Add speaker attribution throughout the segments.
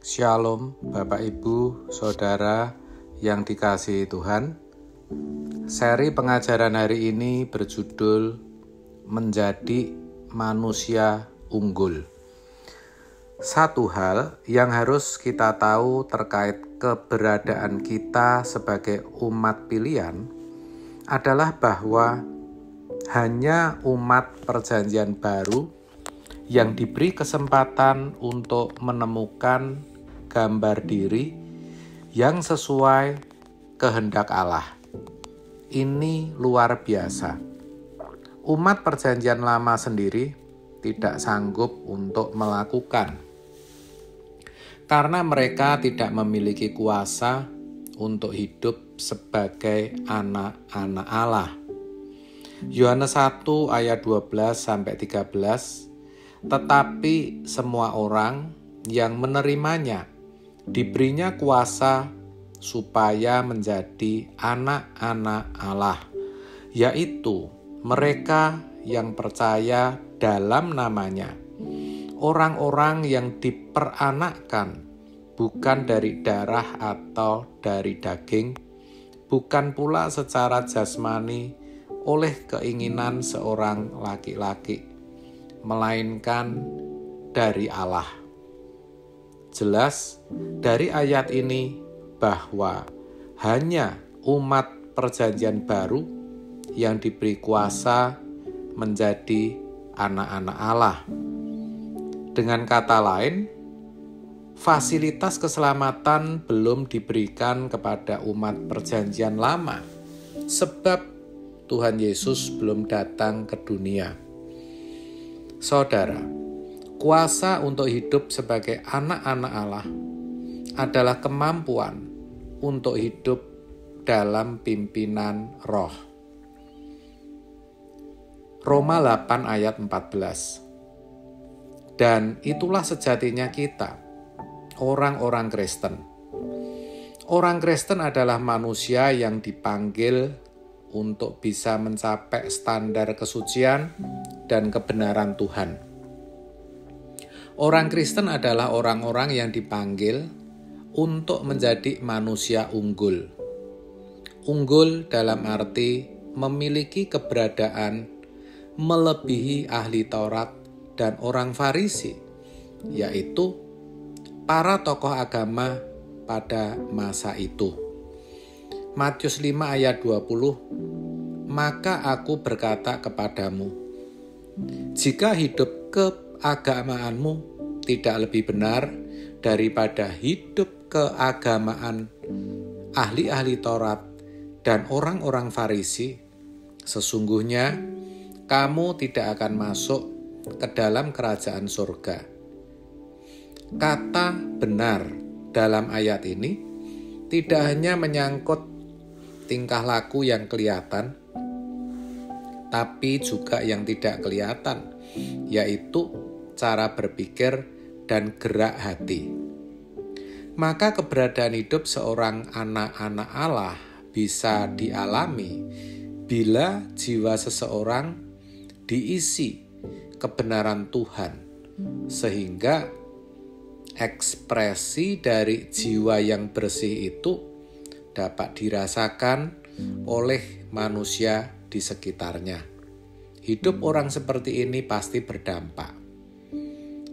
Speaker 1: Shalom Bapak Ibu, Saudara yang dikasihi Tuhan. Seri pengajaran hari ini berjudul Menjadi Manusia Unggul. Satu hal yang harus kita tahu terkait keberadaan kita sebagai umat pilihan adalah bahwa hanya umat Perjanjian Baru yang diberi kesempatan untuk menemukan gambar diri yang sesuai kehendak Allah. Ini luar biasa. Umat Perjanjian Lama sendiri tidak sanggup untuk melakukan, karena mereka tidak memiliki kuasa untuk hidup sebagai anak-anak Allah. Yohanes 1 ayat 12-13, tetapi semua orang yang menerimanya diberinya kuasa supaya menjadi anak-anak Allah, yaitu mereka yang percaya dalam namanya, orang-orang yang diperanakkan bukan dari darah atau dari daging, bukan pula secara jasmani oleh keinginan seorang laki-laki, melainkan dari Allah. Jelas dari ayat ini bahwa hanya umat Perjanjian Baru yang diberi kuasa menjadi anak-anak Allah. Dengan kata lain, fasilitas keselamatan belum diberikan kepada umat Perjanjian Lama, sebab Tuhan Yesus belum datang ke dunia. Saudara, kuasa untuk hidup sebagai anak-anak Allah adalah kemampuan untuk hidup dalam pimpinan Roh. Roma 8 ayat 14. Dan itulah sejatinya kita, orang-orang Kristen. Orang Kristen adalah manusia yang dipanggil untuk bisa mencapai standar kesucian dan kebenaran Tuhan. Orang Kristen adalah orang-orang yang dipanggil untuk menjadi manusia unggul. Unggul dalam arti memiliki keberadaan melebihi ahli Taurat dan orang Farisi, yaitu para tokoh agama pada masa itu. Matius 5 ayat 20, maka aku berkata kepadamu, jika hidup keagamaanmu tidak lebih benar daripada hidup keagamaan ahli-ahli Taurat dan orang-orang Farisi, sesungguhnya kamu tidak akan masuk ke dalam kerajaan surga. Kata benar dalam ayat ini tidak hanya menyangkut tingkah laku yang kelihatan, tapi juga yang tidak kelihatan, yaitu cara berpikir dan gerak hati. Maka keberadaan hidup seorang anak-anak Allah bisa dialami bila jiwa seseorang diisi kebenaran Tuhan, sehingga ekspresi dari jiwa yang bersih itu dapat dirasakan oleh manusia di sekitarnya. Hidup orang seperti ini pasti berdampak.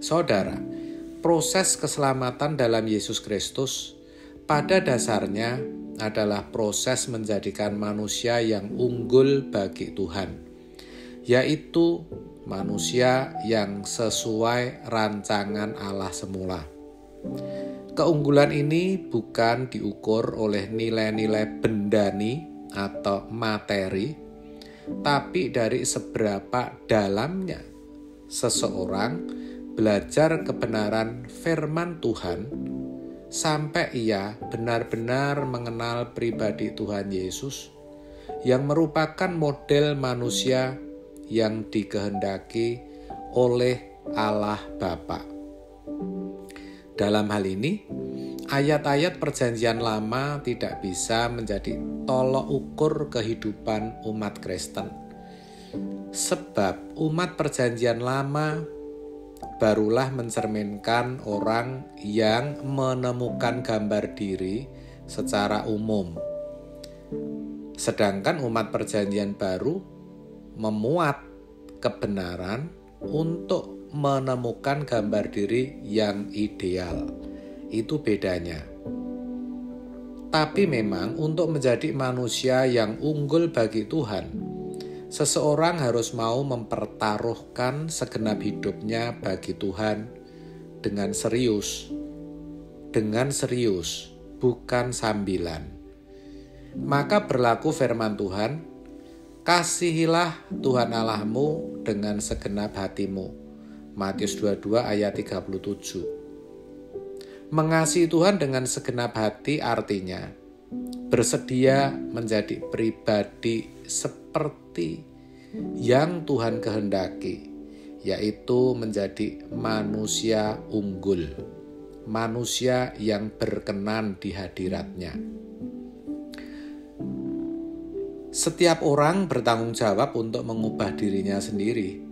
Speaker 1: Saudara, proses keselamatan dalam Yesus Kristus pada dasarnya adalah proses menjadikan manusia yang unggul bagi Tuhan, yaitu manusia yang sesuai rancangan Allah semula. Keunggulan ini bukan diukur oleh nilai-nilai bendani atau materi, tapi dari seberapa dalamnya seseorang belajar kebenaran firman Tuhan sampai ia benar-benar mengenal pribadi Tuhan Yesus yang merupakan model manusia yang dikehendaki oleh Allah Bapa. Dalam hal ini, ayat-ayat Perjanjian Lama tidak bisa menjadi tolok ukur kehidupan umat Kristen. Sebab umat Perjanjian Lama barulah mencerminkan orang yang menemukan gambar diri secara umum. Sedangkan umat perjanjian baru memuat kebenaran untuk menemukan gambar diri yang ideal. Itu bedanya. Tapi memang untuk menjadi manusia yang unggul bagi Tuhan, seseorang harus mau mempertaruhkan segenap hidupnya bagi Tuhan dengan serius, bukan sambilan. Maka berlaku firman Tuhan, kasihilah Tuhan Allahmu dengan segenap hatimu. Matius 22 ayat 37. Mengasihi Tuhan dengan segenap hati artinya bersedia menjadi pribadi seperti yang Tuhan kehendaki, yaitu menjadi manusia unggul, manusia yang berkenan di hadirat-Nya. Setiap orang bertanggung jawab untuk mengubah dirinya sendiri,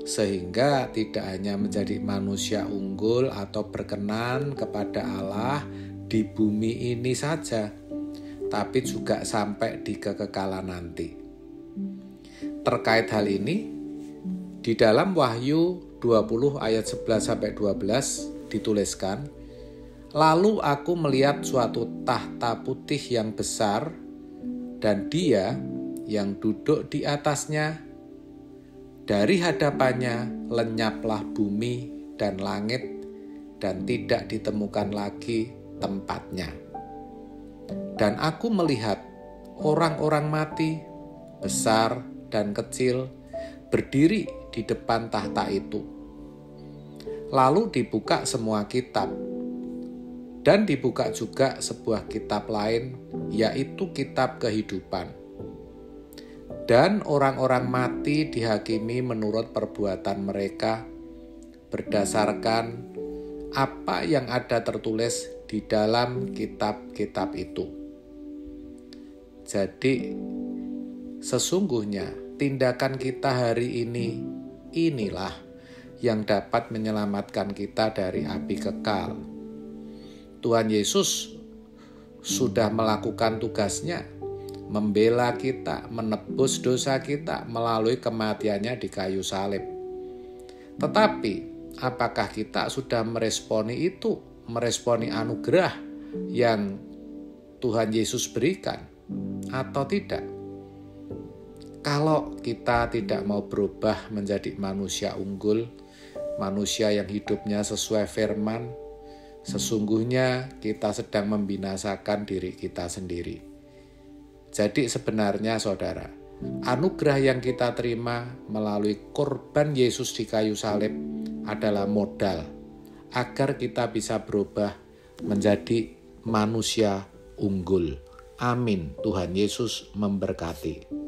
Speaker 1: sehingga tidak hanya menjadi manusia unggul atau berkenan kepada Allah di bumi ini saja, tapi juga sampai di kekekalan nanti. Terkait hal ini, di dalam Wahyu 20 ayat 11-12 dituliskan, lalu aku melihat suatu tahta putih yang besar, dan Dia yang duduk di atasnya. Dari hadapannya lenyaplah bumi dan langit, dan tidak ditemukan lagi tempatnya. Dan aku melihat orang-orang mati, besar dan kecil, berdiri di depan tahta itu. Lalu dibuka semua kitab, dan dibuka juga sebuah kitab lain, yaitu kitab kehidupan. Dan orang-orang mati dihakimi menurut perbuatan mereka berdasarkan apa yang ada tertulis di dalam kitab-kitab itu. Jadi, sesungguhnya tindakan kita hari ini, inilah yang dapat menyelamatkan kita dari api kekal. Tuhan Yesus sudah melakukan tugasnya, membela kita, menebus dosa kita melalui kematiannya di kayu salib. Tetapi, apakah kita sudah meresponi itu, meresponi anugerah yang Tuhan Yesus berikan, atau tidak? Kalau kita tidak mau berubah menjadi manusia unggul, manusia yang hidupnya sesuai firman, sesungguhnya kita sedang membinasakan diri kita sendiri. Jadi sebenarnya saudara, anugerah yang kita terima melalui korban Yesus di kayu salib adalah modal agar kita bisa berubah menjadi manusia unggul. Amin. Tuhan Yesus memberkati.